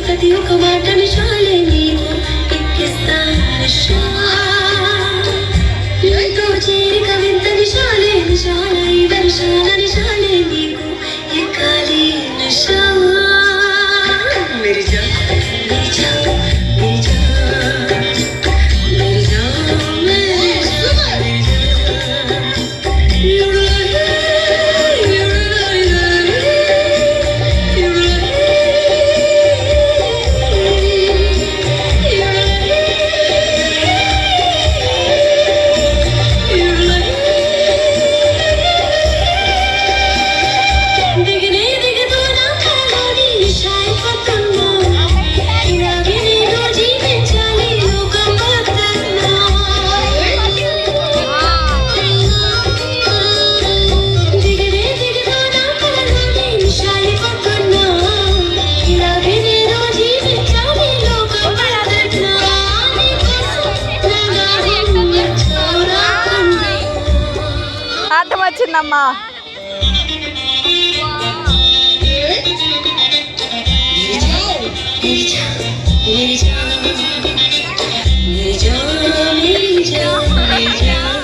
ప్రతి ఒక్క మాటని చాలే నీకు ఎక్కిస్తా నిషా నీతో చేరిక వింత నిషాలే నిషాల ఈ వర్షాల నిషాలే నీకు ఎక్కాలి నిషా मेरी जान मेरी जान मेरी जान मेरी जान मेरी जान you're right you're right you're right you're right దిగనే దిగదు నా కలలోని నిషాయి పట్టున్నా ఇలాగే నేను జీవించాలి లోకం మొత్తంలో దిగనే దిగదు నా కలలోని నిషాయి పట్టున్నా ఇలాగే నేను జీవించాలి లోకం మొత్తంలో అర్థం వచ్చిందమ్మా. मेरी जान मेरी जान मेरी जान मेरी जान मेरी जान मेरी जान